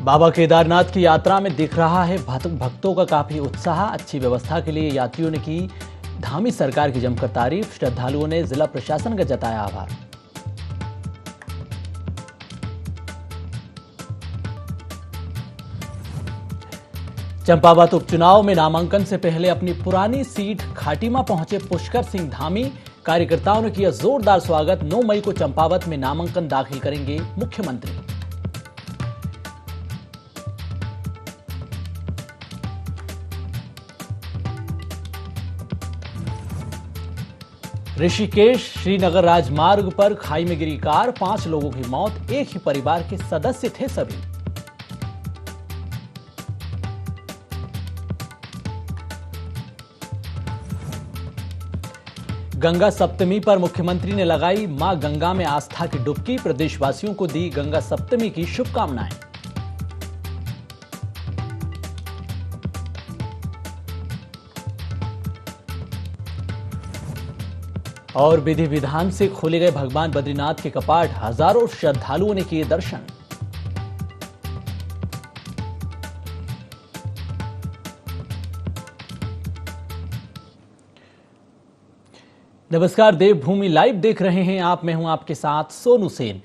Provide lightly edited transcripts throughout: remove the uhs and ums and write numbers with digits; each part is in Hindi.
बाबा केदारनाथ की यात्रा में दिख रहा है भक्तों का काफी उत्साह। अच्छी व्यवस्था के लिए यात्रियों ने की धामी सरकार की जमकर तारीफ। श्रद्धालुओं ने जिला प्रशासन का जताया आभार। चंपावत उपचुनाव में नामांकन से पहले अपनी पुरानी सीट खाटीमा पहुंचे पुष्कर सिंह धामी। कार्यकर्ताओं ने किया जोरदार स्वागत। 9 मई को चंपावत में नामांकन दाखिल करेंगे मुख्यमंत्री। ऋषिकेश श्रीनगर राजमार्ग पर खाई में गिरी कार, 5 लोगों की मौत। एक ही परिवार के सदस्य थे सभी। गंगा सप्तमी पर मुख्यमंत्री ने लगाई मां गंगा में आस्था की डुबकी। प्रदेशवासियों को दी गंगा सप्तमी की शुभकामनाएं। और विधि विधान से खोले गए भगवान बद्रीनाथ के कपाट, हजारों श्रद्धालुओं ने किए दर्शन। नमस्कार, देवभूमि लाइव देख रहे हैं आप। मैं हूं आपके साथ सोनू सेन।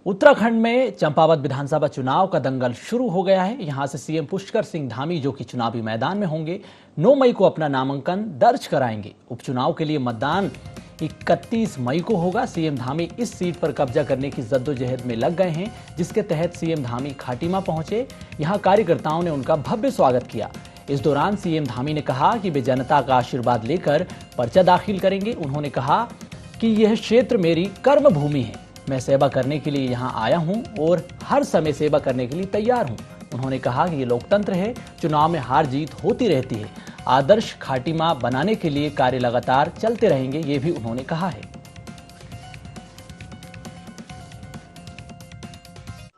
उत्तराखंड में चंपावत विधानसभा चुनाव का दंगल शुरू हो गया है। यहां से सीएम पुष्कर सिंह धामी, जो कि चुनावी मैदान में होंगे, 9 मई को अपना नामांकन दर्ज कराएंगे। उपचुनाव के लिए मतदान 31 मई को होगा। सीएम धामी इस सीट पर कब्जा करने की जद्दोजहद में लग गए हैं, जिसके तहत सीएम धामी खाटीमा पहुंचे। यहां कार्यकर्ताओं ने उनका भव्य स्वागत किया। इस दौरान सीएम धामी ने कहा कि वे जनता का आशीर्वाद लेकर पर्चा दाखिल करेंगे। उन्होंने कहा कि यह क्षेत्र मेरी कर्म भूमि है। मैं सेवा करने के लिए यहां आया हूं और हर समय सेवा करने के लिए तैयार हूं। उन्होंने कहा कि ये लोकतंत्र है, चुनाव में हार जीत होती रहती है। आदर्श खाटीमा बनाने के लिए कार्य लगातार चलते रहेंगे, ये भी उन्होंने कहा है।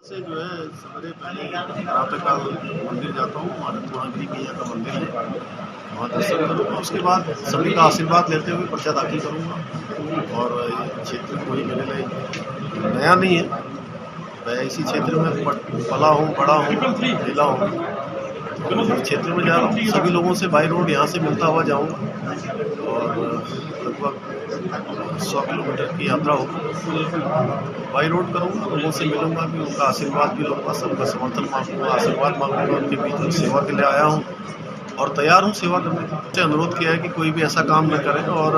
से जो है सवेरे पहले प्रातःकाल मंदिर जाता हूँ। हमारे पूर्णागिरी मैया का मंदिर है, वहाँ दर्शन करूँगा। उसके बाद सभी का आशीर्वाद लेते हुए पर्चा दाखिल करूँगा। और ये क्षेत्र कोई मेरे लिए नया नहीं है। मैं इसी क्षेत्र में पला हूँ, बड़ा हूँ, खेला हूँ। इस क्षेत्र में जा रहा हूँ, सभी लोगों से बाई रोड यहाँ से मिलता हुआ जाऊँगा। और लगभग 100 किलोमीटर की यात्रा होगी। बाई रोड करूँगा, लोगों से मिलूंगा भी, उनका आशीर्वाद भी लूँगा, सबका समर्थन मांगूंगा, आशीर्वाद मांगूंगा। उनके बीच में सेवा के लिए आया हूँ और तैयार हूँ सेवा करने के। अनुरोध किया है कि कोई भी ऐसा काम न करे। और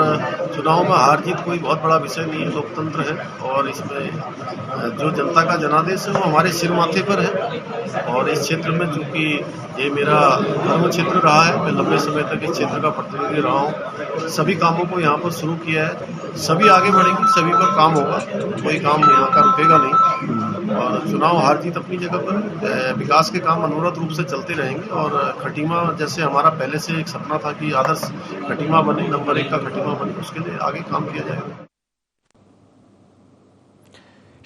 चुनाव में हार जीत कोई बहुत बड़ा विषय नहीं है, लोकतंत्र है। और इसमें जो जनता का जनादेश है वो हमारे सिर माथे पर है। और इस क्षेत्र में चूंकि ये मेरा धर्म क्षेत्र रहा है, मैं लंबे समय तक इस क्षेत्र का प्रतिनिधि रहा हूँ। सभी कामों को यहाँ पर शुरू किया है, सभी आगे बढ़ेंगे, सभी पर काम होगा, कोई काम यहाँ का रुकेगा नहीं। और चुनाव हार जीत अपनी जगह पर, विकास के काम अनवरत रूप से चलते रहेंगे। और खटीमा जैसे हमारा पहले से एक सपना था कि आदर्श खटीमा बने, नंबर 1 का खटीमा बने, उसके लिए आगे काम किया जाएगा।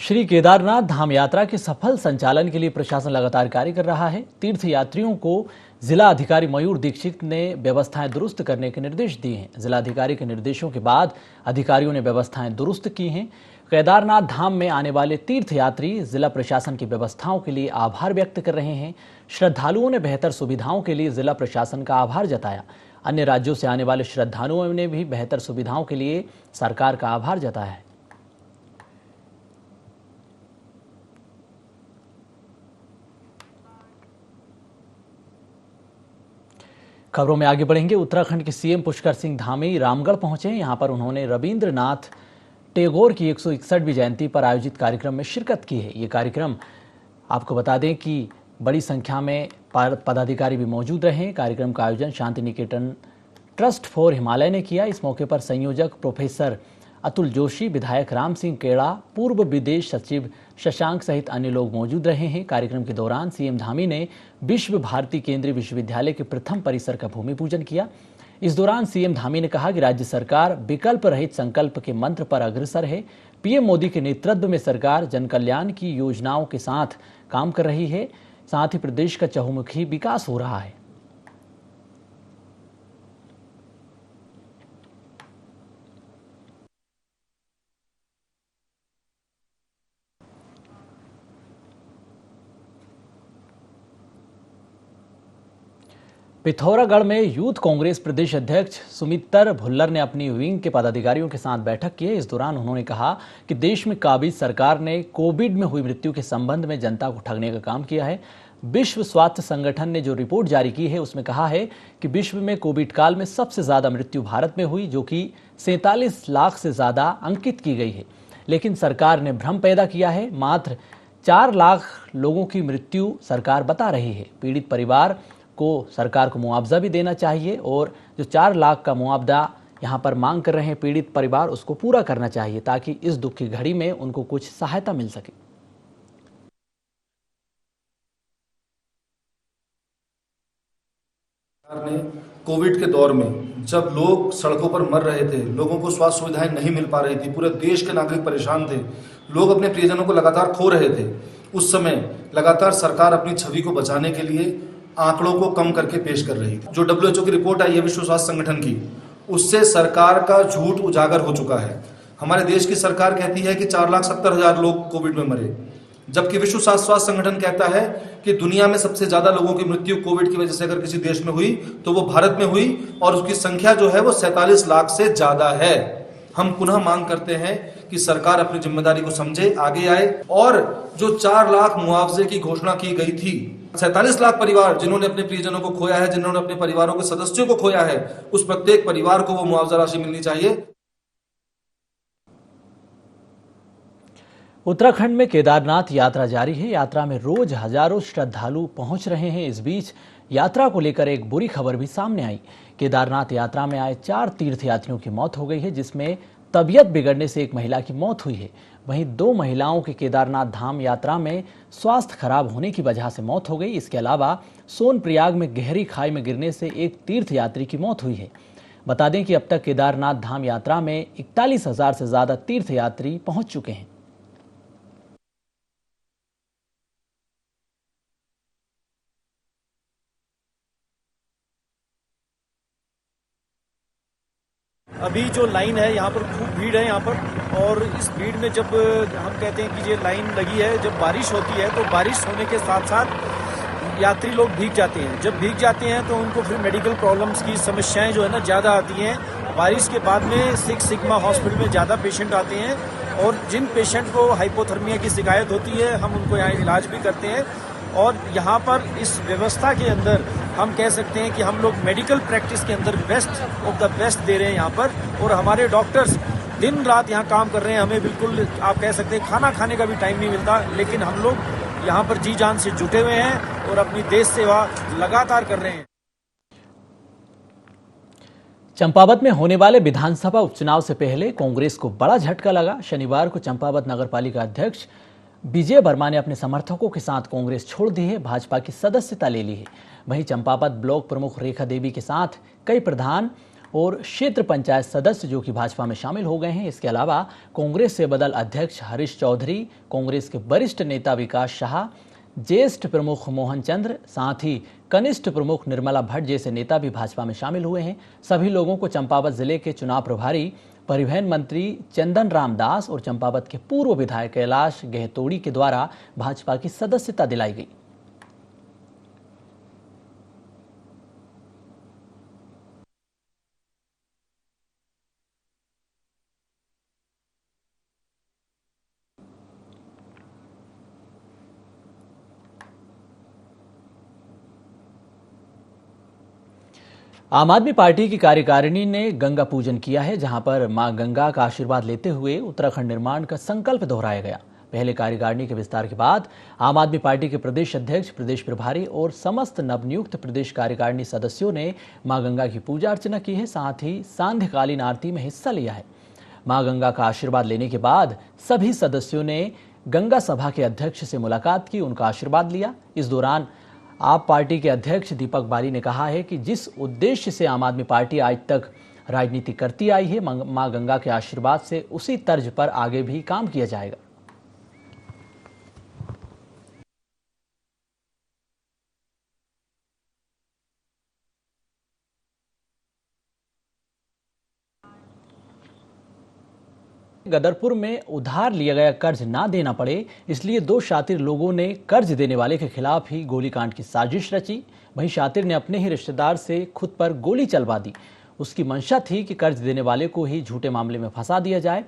श्री केदारनाथ धाम यात्रा के सफल संचालन के लिए प्रशासन लगातार कार्य कर रहा है। तीर्थ यात्रियों को जिला अधिकारी मयूर दीक्षित ने व्यवस्थाएं दुरुस्त करने के निर्देश दिए हैं। जिला अधिकारी के निर्देशों के बाद अधिकारियों ने व्यवस्थाएं दुरुस्त की हैं। केदारनाथ धाम में आने वाले तीर्थ यात्री जिला प्रशासन की व्यवस्थाओं के लिए आभार व्यक्त कर रहे हैं। श्रद्धालुओं ने बेहतर सुविधाओं के लिए जिला प्रशासन का आभार जताया। अन्य राज्यों से आने वाले श्रद्धालुओं ने भी बेहतर सुविधाओं के लिए सरकार का आभार जताया है। खबरों में आगे बढ़ेंगे। उत्तराखंड के सीएम पुष्कर सिंह धामी रामगढ़ पहुंचे। यहां पर उन्होंने रविंद्रनाथ टैगोर की 161वीं जयंती पर आयोजित कार्यक्रम में शिरकत की है। ये कार्यक्रम, आपको बता दें कि बड़ी संख्या में पदाधिकारी भी मौजूद रहे। कार्यक्रम का आयोजन शांति निकेतन ट्रस्ट फॉर हिमालय ने किया। इस मौके पर संयोजक प्रोफेसर अतुल जोशी, विधायक राम सिंह केड़ा, पूर्व विदेश सचिव शशांक सहित अन्य लोग मौजूद रहे हैं। कार्यक्रम के दौरान सीएम धामी ने विश्व भारती केंद्रीय विश्वविद्यालय के प्रथम परिसर का भूमि पूजन किया। इस दौरान सीएम धामी ने कहा कि राज्य सरकार विकल्प रहित संकल्प के मंत्र पर अग्रसर है। पीएम मोदी के नेतृत्व में सरकार जन कल्याण की योजनाओं के साथ काम कर रही है। साथ ही प्रदेश का चहुमुखी विकास हो रहा है। पिथौरागढ़ में यूथ कांग्रेस प्रदेश अध्यक्ष सुमितर भुल्लर ने अपनी विंग के पदाधिकारियों के साथ बैठक की है। इस दौरान उन्होंने कहा कि देश में काबिज सरकार ने कोविड में हुई मृत्यु के संबंध में जनता को ठगने का काम किया है। विश्व स्वास्थ्य संगठन ने जो रिपोर्ट जारी की है उसमें कहा है कि विश्व में कोविड काल में सबसे ज्यादा मृत्यु भारत में हुई, जो कि 47 लाख से ज्यादा अंकित की गई है। लेकिन सरकार ने भ्रम पैदा किया है। मात्र 4 लाख लोगों की मृत्यु सरकार बता रही है। पीड़ित परिवार को सरकार को मुआवजा भी देना चाहिए और जो 4 लाख का मुआवजा यहाँ पर मांग कर रहे हैं पीड़ित परिवार, उसको पूरा करना चाहिए ताकि इस दुख की घड़ी में उनको कुछ सहायता मिल सके। सरकार ने कोविड के दौर में जब लोग सड़कों पर मर रहे थे, लोगों को स्वास्थ्य सुविधाएं नहीं मिल पा रही थी, पूरे देश के नागरिक परेशान थे, लोग अपने प्रियजनों को लगातार खो रहे थे, उस समय लगातार सरकार अपनी छवि को बचाने के लिए आंकड़ों को कम करके पेश कर रही थी। जो WHO की रिपोर्ट आई है विश्व स्वास्थ्य संगठन की, उससे सरकार का झूठ उजागर हो चुका है। हमारे देश की सरकार कहती है कि 4,70,000 लोग कोविड में मरे, जबकि विश्व स्वास्थ्य संगठन कहता है कि दुनिया में सबसे ज्यादा लोगों की मृत्यु कोविड की वजह से अगर किसी देश में हुई तो वो भारत में हुई और उसकी संख्या जो है वो 47 लाख से ज्यादा है। हम पुनः मांग करते हैं कि सरकार अपनी जिम्मेदारी को समझे, आगे आए और जो 4 लाख मुआवजे की घोषणा की गई थी, 47 लाख परिवार जिन्होंने अपने प्रियजनों को खोया है, जिन्होंने अपने परिवारों के सदस्यों को खोया है, उस प्रत्येक परिवार को वो मुआवजा राशि मिलनी चाहिए। उत्तराखंड में केदारनाथ यात्रा जारी है। यात्रा में रोज हजारों श्रद्धालु पहुंच रहे हैं। इस बीच यात्रा को लेकर एक बुरी खबर भी सामने आई। केदारनाथ यात्रा में आए 4 तीर्थयात्रियों की मौत हो गई है, जिसमें तबीयत बिगड़ने से एक महिला की मौत हुई है। वहीं 2 महिलाओं की केदारनाथ धाम यात्रा में स्वास्थ्य खराब होने की वजह से मौत हो गई। इसके अलावा सोनप्रयाग में गहरी खाई में गिरने से एक तीर्थयात्री की मौत हुई है। बता दें कि अब तक केदारनाथ धाम यात्रा में 41,000 से ज्यादा तीर्थयात्री पहुंच चुके हैं। अभी जो लाइन है यहाँ पर खूब भीड़ है यहाँ पर, और इस भीड़ में जब हम कहते हैं कि ये लाइन लगी है, जब बारिश होती है तो बारिश होने के साथ साथ यात्री लोग भीग जाते हैं। जब भीग जाते हैं तो उनको फिर मेडिकल प्रॉब्लम्स की समस्याएं जो है ना ज़्यादा आती हैं। बारिश के बाद में 6 सिग्मा हॉस्पिटल में ज़्यादा पेशेंट आते हैं और जिन पेशेंट को हाइपोथर्मिया की शिकायत होती है हम उनको यहाँ इलाज भी करते हैं। और यहाँ पर इस व्यवस्था के अंदर हम कह सकते हैं कि हम लोग मेडिकल प्रैक्टिस के अंदर बेस्ट ऑफ द बेस्ट दे रहे हैं यहाँ पर, और हमारे डॉक्टर्स दिन रात यहाँ काम कर रहे हैं। हमें बिल्कुल आप कह सकते हैं खाना खाने का भी टाइम नहीं मिलता, लेकिन हम लोग यहाँ पर जी जान से जुटे हुए हैं और अपनी देश सेवा लगातार कर रहे हैं। चंपावत में होने वाले विधानसभा उपचुनाव से पहले कांग्रेस को बड़ा झटका लगा। शनिवार को चंपावत नगरपालिका अध्यक्ष विजय वर्मा ने अपने समर्थकों के साथ कांग्रेस छोड़ दी है, भाजपा की सदस्यता ले ली है। वहीं चंपावत ब्लॉक प्रमुख रेखा देवी के साथ कई प्रधान और क्षेत्र पंचायत सदस्य जो कि भाजपा में शामिल हो गए हैं। इसके अलावा कांग्रेस से बदल अध्यक्ष हरीश चौधरी, कांग्रेस के वरिष्ठ नेता विकास शाह, ज्येष्ठ प्रमुख मोहन चंद्र, साथ ही कनिष्ठ प्रमुख निर्मला भट्ट जैसे नेता भी भाजपा में शामिल हुए हैं। सभी लोगों को चंपावत जिले के चुनाव प्रभारी परिवहन मंत्री चंदन राम दास और चंपावत के पूर्व विधायक कैलाश गहतोड़ी के द्वारा भाजपा की सदस्यता दिलाई गई। आम आदमी पार्टी की कार्यकारिणी ने गंगा पूजन किया है, जहां पर मां गंगा का आशीर्वाद लेते हुए उत्तराखंड निर्माण का संकल्प दोहराया गया। पहले कार्यकारिणी के विस्तार के बाद आम आदमी पार्टी के प्रदेश अध्यक्ष, प्रदेश प्रभारी और समस्त नवनियुक्त प्रदेश कार्यकारिणी सदस्यों ने मां गंगा की पूजा अर्चना की है, साथ ही सांध्यकालीन आरती में हिस्सा लिया है। मां गंगा का आशीर्वाद लेने के बाद सभी सदस्यों ने गंगा सभा के अध्यक्ष से मुलाकात की, उनका आशीर्वाद लिया। इस दौरान आप पार्टी के अध्यक्ष दीपक बाली ने कहा है कि जिस उद्देश्य से आम आदमी पार्टी आज तक राजनीति करती आई है, मां गंगा के आशीर्वाद से उसी तर्ज पर आगे भी काम किया जाएगा। गदरपुर में उधार लिया गया कर्ज ना देना पड़े, इसलिए दो शातिर लोगों ने कर्ज देने वाले के खिलाफ ही गोलीकांड की साजिश रची। वहीं शातिर ने अपने ही रिश्तेदार से खुद पर गोली चलवा दी। उसकी मंशा थी कि कर्ज देने वाले को ही झूठे मामले में फंसा दिया जाए।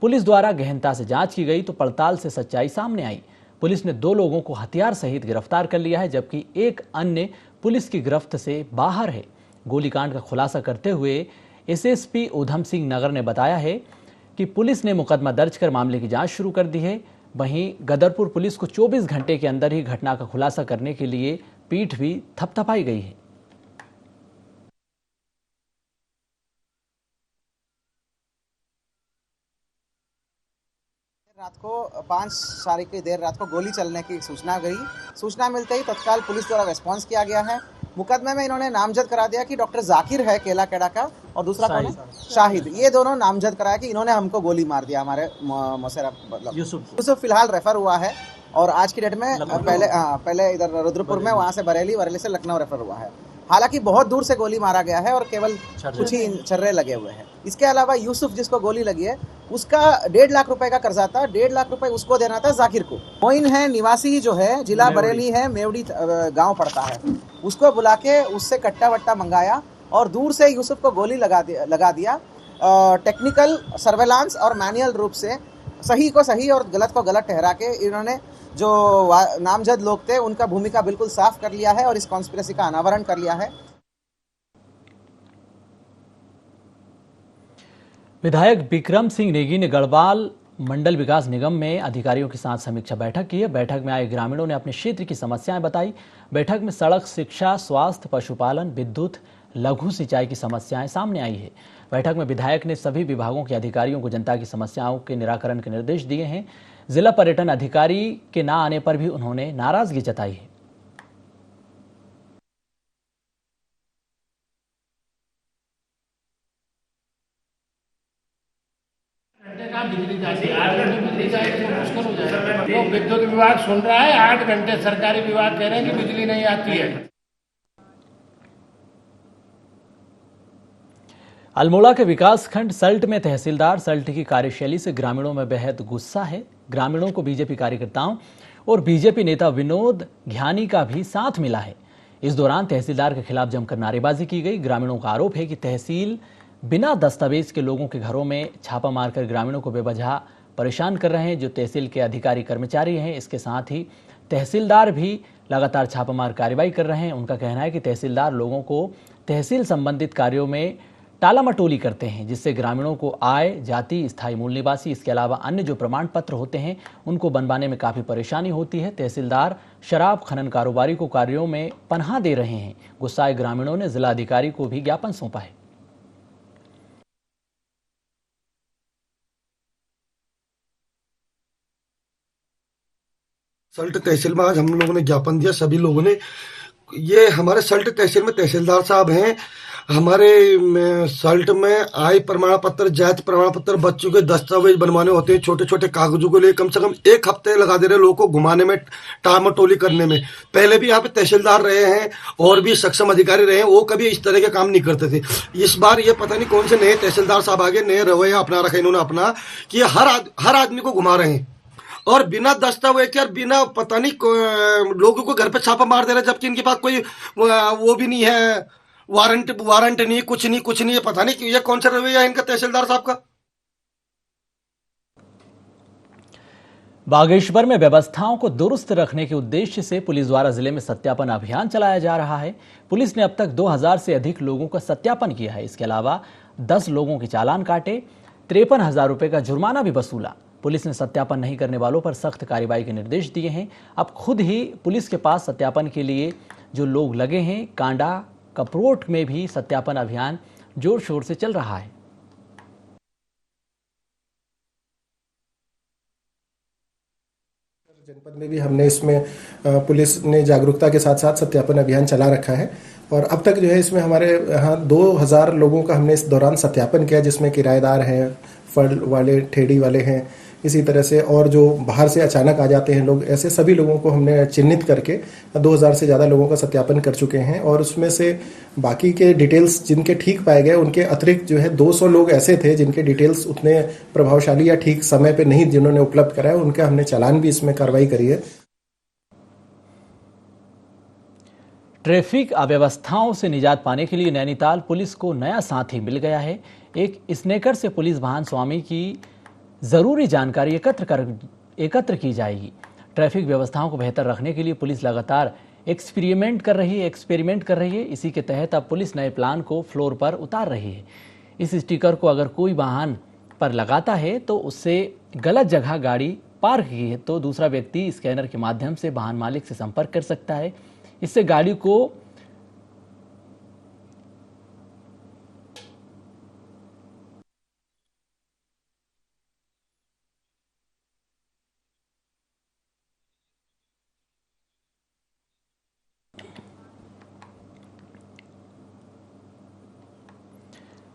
पुलिस द्वारा गहनता से जांच की गई तो पड़ताल से सच्चाई सामने आई। पुलिस ने 2 लोगों को हथियार सहित गिरफ्तार कर लिया है, जबकि एक अन्य पुलिस की गिरफ्त से बाहर है। गोलीकांड का खुलासा करते हुए एसएसपी उधम सिंह नगर ने बताया है कि पुलिस ने मुकदमा दर्ज कर मामले की जांच शुरू कर दी है। वहीं गदरपुर पुलिस को 24 घंटे के अंदर ही घटना का खुलासा करने के लिए पीठ भी थपथपाई गई है। रात को 5 तारीख की देर रात को गोली चलने की सूचना गई। सूचना मिलते ही तत्काल पुलिस द्वारा रेस्पॉन्स किया गया है। मुकदमे में इन्होंने नामजद करा दिया कि डॉक्टर जाकिर है केला केड़ा का और दूसरा कौन है शाहिद। ये दोनों नामजद कराया कि इन्होंने हमको गोली मार दिया। हमारे मोसेरा मतलब यूसुफ फिलहाल रेफर हुआ है और आज की डेट में पहले इधर रुद्रपुर में, वहाँ से बरेली से लखनऊ रेफर हुआ है। हालांकि बहुत दूर से गोली मारा गया है और केवल कुछ ही छर्रे लगे हुए हैं। इसके अलावा यूसुफ जिसको गोली लगी है उसका 1.5 लाख रुपए का कर्जा था। 1.5 लाख रुपए उसको देना था जाकिर को। मोइन है निवासी जो है जिला बरेली है, मेवड़ी गांव पड़ता है। उसको बुला के उससे कट्टा वट्टा मंगाया और दूर से यूसुफ को गोली लगा दिया। टेक्निकल सर्वेलांस और मैनुअल रूप से सही को सही और गलत को गलत ठहरा के इन्होंने जो नामजद लोग थे उनका भूमिका बिल्कुल साफ कर लिया है और इस कॉन्स्पिरेसी का अनावरण कर लिया है। विधायक बिक्रम सिंह नेगी ने गढ़वाल मंडल विकास निगम में अधिकारियों के साथ समीक्षा बैठक की है। बैठक में आए ग्रामीणों ने अपने क्षेत्र की समस्याएं बताई। बैठक में सड़क, शिक्षा, स्वास्थ्य, पशुपालन, विद्युत, लघु सिंचाई की समस्याएं सामने आई है। बैठक में विधायक ने सभी विभागों के अधिकारियों को जनता की समस्याओं के निराकरण के निर्देश दिए हैं। जिला पर्यटन अधिकारी के ना आने पर भी उन्होंने नाराजगी जताई है। बिजली जाती है, 8 घंटे बिजली जाएगी तो मुश्किल हो जाएगा। जो विद्युत विभाग सुन रहा है, 8 घंटे सरकारी विभाग कह रहे हैं कि बिजली नहीं आती है। अल्मोड़ा के विकास खंड सल्ट में तहसीलदार सल्ट की कार्यशैली से ग्रामीणों में बेहद गुस्सा है। ग्रामीणों को बीजेपी कार्यकर्ताओं और बीजेपी नेता विनोद घ्यानी का भी साथ मिला है। इस दौरान तहसीलदार के खिलाफ जमकर नारेबाजी की गई। ग्रामीणों का आरोप है कि तहसील बिना दस्तावेज के लोगों के घरों में छापा मारकर ग्रामीणों को बेवजह परेशान कर रहे हैं, जो तहसील के अधिकारी कर्मचारी हैं। इसके साथ ही तहसीलदार भी लगातार छापामार कार्रवाई कर रहे हैं। उनका कहना है कि तहसीलदार लोगों को तहसील संबंधित कार्यों में टाला मटोली करते हैं, जिससे ग्रामीणों को आय, जाति, स्थायी मूल निवासी, इसके अलावा अन्य जो प्रमाण पत्र होते हैं उनको बनवाने में काफ़ी परेशानी होती है। तहसीलदार शराब खनन कारोबारी को कार्यों में पनाह दे रहे हैं। गुस्साए ग्रामीणों ने जिलाधिकारी को भी ज्ञापन सौंपा है। सल्ट तहसील में आज हम लोगों ने ज्ञापन दिया। सभी लोगों ने, ये हमारे सल्ट तहसील में तहसीलदार साहब हैं। हमारे सल्ट में आय प्रमाण पत्र, जाति प्रमाण पत्र, बच्चों के दस्तावेज बनवाने होते हैं। छोटे छोटे कागजों को लिए कम से कम 1 हफ्ते लगा दे रहे लोगों को घुमाने में, टालमटोली करने में। पहले भी यहाँ पे तहसीलदार रहे हैं और भी सक्षम अधिकारी रहे हैं, वो कभी इस तरह के काम नहीं करते थे। इस बार ये पता नहीं कौन से नए तहसीलदार साहब आगे नए रवैया अपना रखा इन्होंने अपना, कि हर आदमी को घुमा रहे हैं और बिना दस्तावेज और बिना पता नहीं लोगों को घर पे छापा मार दे रहे हैं, जबकि इनके पास कोई वो भी नहीं है, वारंट नहीं, कुछ नहीं है। पता नहीं ये कौन सा रवैया है इनका तहसीलदार साहब का। बागेश्वर में व्यवस्थाओं को दुरुस्त रखने के उद्देश्य से पुलिस द्वारा जिले में सत्यापन अभियान चलाया जा रहा है। पुलिस ने अब तक 2000 से अधिक लोगों का सत्यापन किया है। इसके अलावा 10 लोगों के चालान काटे, 53,000 रुपए का जुर्माना भी वसूला। पुलिस ने सत्यापन नहीं करने वालों पर सख्त कार्रवाई के निर्देश दिए हैं। अब खुद ही पुलिस के पास सत्यापन के लिए जो लोग लगे हैं, कांडा कपरोट में भी सत्यापन अभियान जोर शोर से चल रहा है। जनपद में भी हमने इसमें पुलिस ने जागरूकता के साथ साथ सत्यापन अभियान चला रखा है और अब तक जो है इसमें हमारे यहाँ 2000 लोगों का हमने इस दौरान सत्यापन किया, जिसमें किराएदार हैं, फल वाले, ठेड़ी वाले हैं, इसी तरह से और जो बाहर से अचानक आ जाते हैं लोग, ऐसे सभी लोगों को हमने चिन्हित करके 2000 से ज़्यादा लोगों का सत्यापन कर चुके हैं। और उसमें से बाकी के डिटेल्स जिनके ठीक पाए गए, उनके अतिरिक्त जो है 200 लोग ऐसे थे जिनके डिटेल्स उतने प्रभावशाली या ठीक समय पे नहीं जिन्होंने उपलब्ध कराया, उनका हमने चालान भी इसमें कार्रवाई करी है। ट्रैफिक अव्यवस्थाओं से निजात पाने के लिए नैनीताल पुलिस को नया साथी मिल गया है। एक स्नेकर से पुलिस वाहन स्वामी की जरूरी जानकारी एकत्र की जाएगी। ट्रैफिक व्यवस्थाओं को बेहतर रखने के लिए पुलिस लगातार एक्सपेरिमेंट कर रही है। इसी के तहत अब पुलिस नए प्लान को फ्लोर पर उतार रही है। इस स्टिकर को अगर कोई वाहन पर लगाता है तो उससे गलत जगह गाड़ी पार्क की है तो दूसरा व्यक्ति स्कैनर के माध्यम से वाहन मालिक से संपर्क कर सकता है। इससे गाड़ी को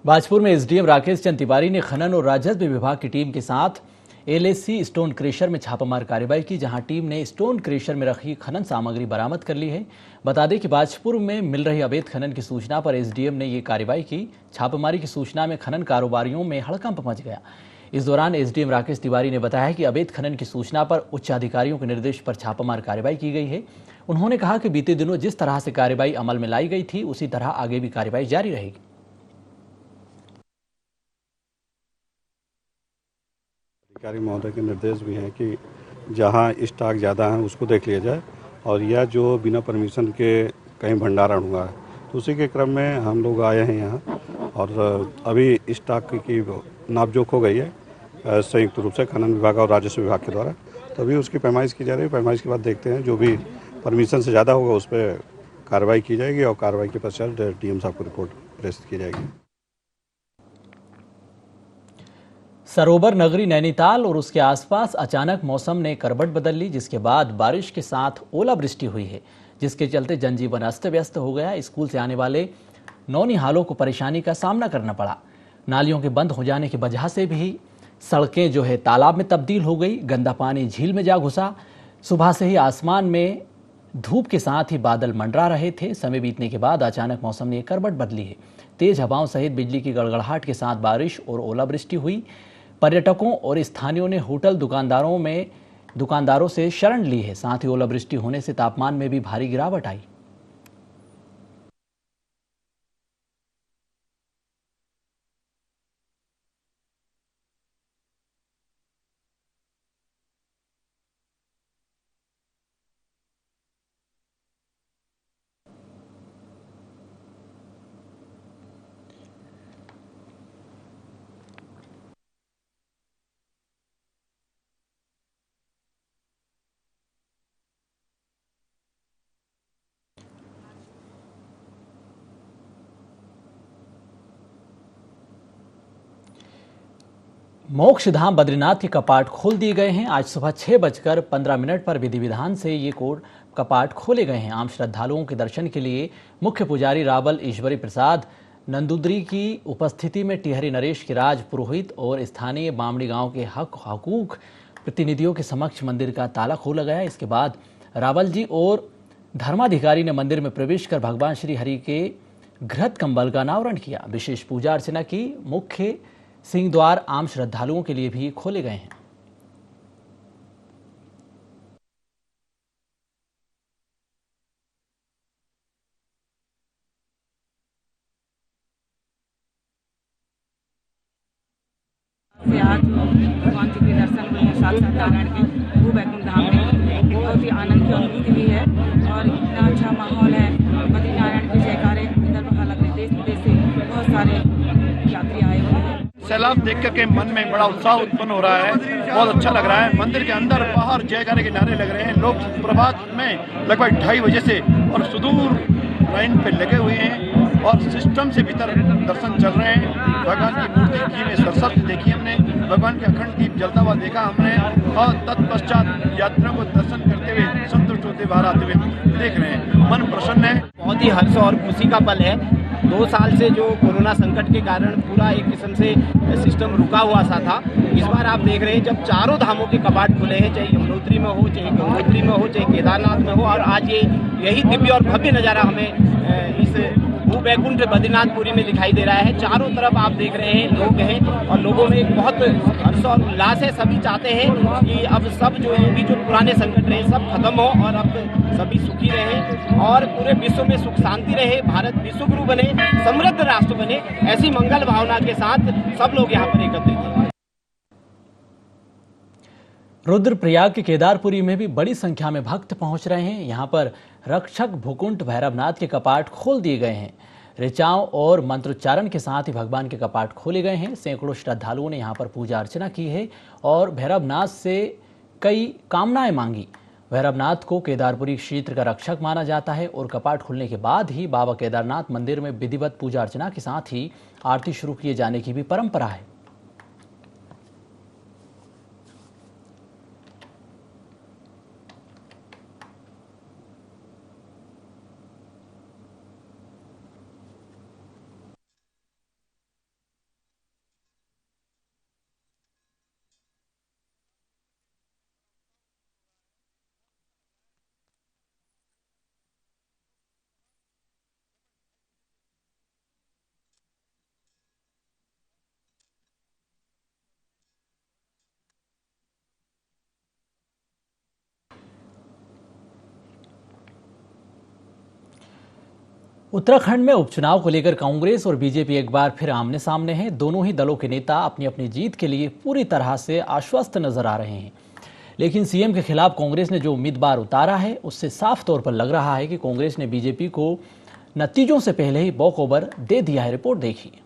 बाजपुर में एसडीएम राकेश चंद तिवारी ने खनन और राजस्व विभाग की टीम के साथ एलएसी स्टोन क्रेशर में छापामार कार्रवाई की, जहां टीम ने स्टोन क्रेशर में रखी खनन सामग्री बरामद कर ली है। बता दें कि बाजपुर में मिल रही अवैध खनन की सूचना पर एसडीएम ने ये कार्रवाई की। छापेमारी की सूचना में खनन कारोबारियों में हड़कंप मच गया। इस दौरान एसडीएम राकेश तिवारी ने बताया कि अवैध खनन की सूचना पर उच्च अधिकारियों के निर्देश पर छापामार कार्रवाई की गई है। उन्होंने कहा कि बीते दिनों जिस तरह से कार्रवाई अमल में लाई गई थी उसी तरह आगे भी कार्रवाई जारी रहेगी। अधिकारी महोदय के निर्देश भी हैं कि जहां स्टॉक ज़्यादा है उसको देख लिया जाए और यह जो बिना परमिशन के कहीं भंडारण हुआ है तो उसी के क्रम में हम लोग आए हैं यहाँ और अभी स्टॉक की नापजोख हो गई है संयुक्त रूप से खनन विभाग और राजस्व विभाग के द्वारा। तो अभी उसकी पैमाइश की जा रही है। पैमाइश के बाद देखते हैं जो भी परमिशन से ज़्यादा होगा उस पर कार्रवाई की जाएगी और कार्रवाई के पश्चात डीएम साहब को रिपोर्ट प्रेषित की जाएगी। सरोवर नगरी नैनीताल और उसके आसपास अचानक मौसम ने करवट बदल ली, जिसके बाद बारिश के साथ ओलावृष्टि हुई है, जिसके चलते जनजीवन अस्त व्यस्त हो गया। स्कूल से आने वाले नौनिहालों को परेशानी का सामना करना पड़ा। नालियों के बंद हो जाने की वजह से भी सड़कें जो है तालाब में तब्दील हो गई। गंदा पानी झील में जा घुसा। सुबह से ही आसमान में धूप के साथ ही बादल मंडरा रहे थे। समय बीतने के बाद अचानक मौसम ने करवट बदली है। तेज हवाओं सहित बिजली की गड़गड़ाहट के साथ बारिश और ओलावृष्टि हुई। पर्यटकों और स्थानीयों ने होटल दुकानदारों से शरण ली है। साथ ही ओलावृष्टि होने से तापमान में भी भारी गिरावट आई। मोक्षधाम बद्रीनाथ के कपाट खोल दिए गए हैं। आज सुबह 6:15 पर विधि विधान से ये कपाट खोले गए हैं। आम श्रद्धालुओं के दर्शन के लिए मुख्य पुजारी रावल ईश्वरी प्रसाद नंदुद्री की उपस्थिति में टिहरी नरेश के राज पुरोहित और स्थानीय बामड़ी गांव के हकूक प्रतिनिधियों के समक्ष मंदिर का ताला खोला गया। इसके बाद रावल जी और धर्माधिकारी ने मंदिर में प्रवेश कर भगवान श्री हरि के घृत कंबल का अनावरण किया। विशेष पूजा अर्चना की। मुख्य सिंह द्वार आम श्रद्धालुओं के लिए भी खोले गए हैं। आज भगवान जी के दर्शन हुए हैं साथ नारायण के वो वैकुंठ धाम में बहुत ही आनंद की अनुभूति हुई है और इतना अच्छा माहौल है। बद्री नारायण के जयकारे अंदर बाहर लग रहे, देश विदेश से बहुत सारे यात्री आए हुए हैं। सैलाब देख करके मन में बड़ा उत्साह उत्पन्न हो रहा है। बहुत अच्छा लग रहा है। मंदिर के अंदर बाहर जयकारे के नारे लग रहे हैं। लोग प्रभात में लगभग 2:30 बजे से और सुदूर लाइन पे लगे हुए हैं और सिस्टम से भीतर दर्शन चल रहे हैं। भगवान की मूर्ति की में सरस्वती देखी हमने, भगवान के अखंड दीप जलता हुआ देखा हमने और तत्पश्चात यात्रियों को दर्शन करते हुए संतुष्ट होते बाहर आते हुए देख रहे हैं। मन प्रसन्न है। बहुत ही हर्ष और खुशी का पल है 2 साल से जो कोरोना संकट के कारण पूरा एक किस्म से सिस्टम रुका हुआ सा था, इस बार आप देख रहे हैं जब चारों धामों के कपाट खुले हैं, चाहे यमुनोत्री में हो, चाहे गंगोत्री में हो, चाहे केदारनाथ में हो, और आज यही दिव्य और भव्य नज़ारा हमें इस भूवैकुंठ बद्रीनाथपुरी में दिखाई दे रहा है। चारों तरफ आप देख रहे हैं लोग हैं और लोगों में एक बहुत हर्ष और उल्लास है। सभी चाहते हैं कि अब सब जो पुराने संकट रहे सब खत्म हो और अब सभी सुखी रहें और पूरे विश्व में सुख शांति रहे, भारत विश्व गुरु बने, समृद्ध राष्ट्र बने, ऐसी मंगल भावना के साथ सब लोग यहाँ पर एकत्रित हैं। रुद्रप्रयाग के केदारपुरी में भी बड़ी संख्या में भक्त पहुंच रहे हैं। यहां पर रक्षक भूकुंठ भैरवनाथ के कपाट खोल दिए गए हैं। ऋचाओं और मंत्रोच्चारण के साथ ही भगवान के कपाट खोले गए हैं। सैकड़ों श्रद्धालुओं ने यहां पर पूजा अर्चना की है और भैरवनाथ से कई कामनाएं मांगी। भैरवनाथ को केदारपुरी क्षेत्र का रक्षक माना जाता है और कपाट खुलने के बाद ही बाबा केदारनाथ मंदिर में विधिवत पूजा अर्चना के साथ ही आरती शुरू किए जाने की भी परंपरा है। उत्तराखंड में उपचुनाव को लेकर कांग्रेस और बीजेपी एक बार फिर आमने सामने हैं। दोनों ही दलों के नेता अपनी अपनी जीत के लिए पूरी तरह से आश्वस्त नजर आ रहे हैं, लेकिन सीएम के खिलाफ कांग्रेस ने जो उम्मीदवार उतारा है उससे साफ तौर पर लग रहा है कि कांग्रेस ने बीजेपी को नतीजों से पहले ही वॉकओवर दे दिया है। रिपोर्ट देखिए।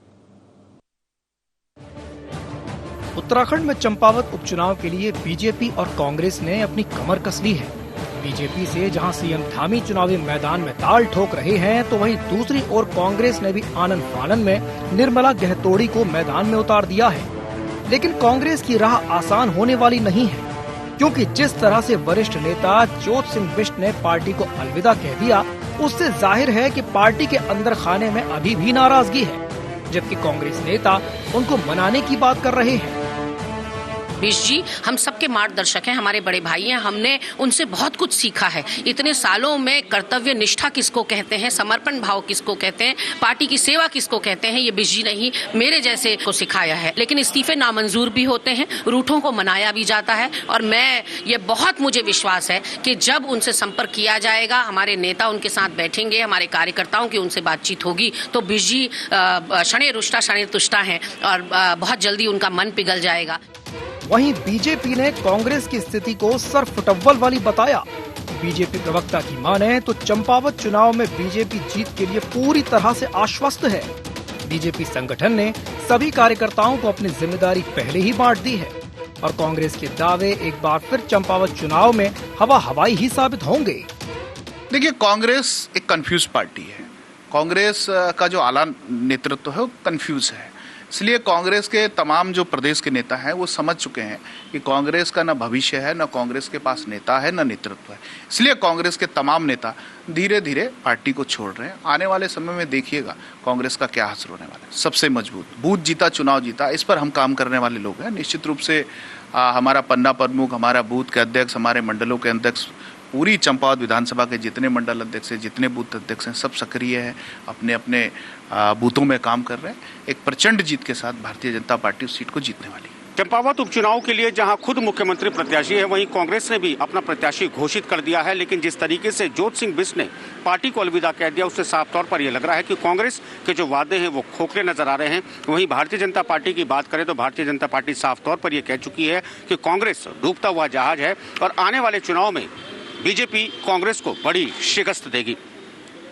उत्तराखंड में चंपावत उपचुनाव के लिए बीजेपी और कांग्रेस ने अपनी कमर कस ली है। बीजेपी से जहां सीएम धामी चुनावी मैदान में ताल ठोक रहे हैं, तो वहीं दूसरी ओर कांग्रेस ने भी आनन फानन में निर्मला गहतोड़ी को मैदान में उतार दिया है। लेकिन कांग्रेस की राह आसान होने वाली नहीं है, क्योंकि जिस तरह से वरिष्ठ नेता ज्योत सिंह बिष्ट ने पार्टी को अलविदा कह दिया, उससे जाहिर है कि पार्टी के अंदर खाने में अभी भी नाराजगी है, जबकि कांग्रेस नेता उनको मनाने की बात कर रहे हैं। बिष्ट जी हम सबके मार्गदर्शक हैं, हमारे बड़े भाई हैं, हमने उनसे बहुत कुछ सीखा है। इतने सालों में कर्तव्य निष्ठा किसको कहते हैं, समर्पण भाव किसको कहते हैं, पार्टी की सेवा किसको कहते हैं, ये बिष्ट जी नहीं मेरे जैसे को सिखाया है। लेकिन इस्तीफे नामंजूर भी होते हैं, रूठों को मनाया भी जाता है और मुझे विश्वास है कि जब उनसे संपर्क किया जाएगा, हमारे नेता उनके साथ बैठेंगे, हमारे कार्यकर्ताओं की उनसे बातचीत होगी, तो बिष्ट जी शनि रुष्टा शनि तुष्टा हैं और बहुत जल्दी उनका मन पिघल जाएगा। वहीं बीजेपी ने कांग्रेस की स्थिति को सरफुटव्वल वाली बताया। बीजेपी प्रवक्ता की माने तो चंपावत चुनाव में बीजेपी जीत के लिए पूरी तरह से आश्वस्त है। बीजेपी संगठन ने सभी कार्यकर्ताओं को अपनी जिम्मेदारी पहले ही बांट दी है और कांग्रेस के दावे एक बार फिर चंपावत चुनाव में हवा हवाई ही साबित होंगे। देखिए, कांग्रेस एक कंफ्यूज पार्टी है। कांग्रेस का जो आला नेतृत्व है वो कंफ्यूज है, इसलिए कांग्रेस के तमाम जो प्रदेश के नेता हैं वो समझ चुके हैं कि कांग्रेस का न भविष्य है, न कांग्रेस के पास नेता है, न नेतृत्व है। इसलिए कांग्रेस के तमाम नेता धीरे धीरे पार्टी को छोड़ रहे हैं। आने वाले समय में देखिएगा कांग्रेस का क्या हासिल होने वाला है। सबसे मजबूत बूथ जीता, चुनाव जीता, इस पर हम काम करने वाले लोग हैं। निश्चित रूप से हमारा पन्ना प्रमुख, हमारा बूथ के अध्यक्ष, हमारे मंडलों के अध्यक्ष, पूरी चंपावत विधानसभा के जितने मंडल अध्यक्ष हैं, जितने बूथ अध्यक्ष हैं, सब सक्रिय हैं, अपने अपने बूथों में काम कर रहे हैं। एक प्रचंड जीत के साथ भारतीय जनता पार्टी उस सीट को जीतने वाली है। चंपावत उपचुनाव के लिए जहां खुद मुख्यमंत्री प्रत्याशी है, वहीं कांग्रेस ने भी अपना प्रत्याशी घोषित कर दिया है। लेकिन जिस तरीके से ज्योत सिंह बिष्ट ने पार्टी को अलविदा कह दिया, उससे साफ तौर पर यह लग रहा है कि कांग्रेस के जो वादे हैं वो खोखले नजर आ रहे हैं। वहीं भारतीय जनता पार्टी की बात करें तो भारतीय जनता पार्टी साफ तौर पर यह कह चुकी है कि कांग्रेस डूबता हुआ जहाज है और आने वाले चुनाव में बीजेपी कांग्रेस को बड़ी शिकस्त देगी।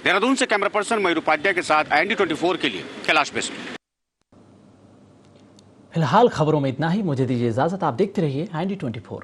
देहरादून से कैमरा पर्सन मयूर उपाध्याय के साथ IND24 के लिए कैलाश बिष्ट। फिलहाल खबरों में इतना ही। मुझे दीजिए इजाजत। आप देखते रहिए IND24।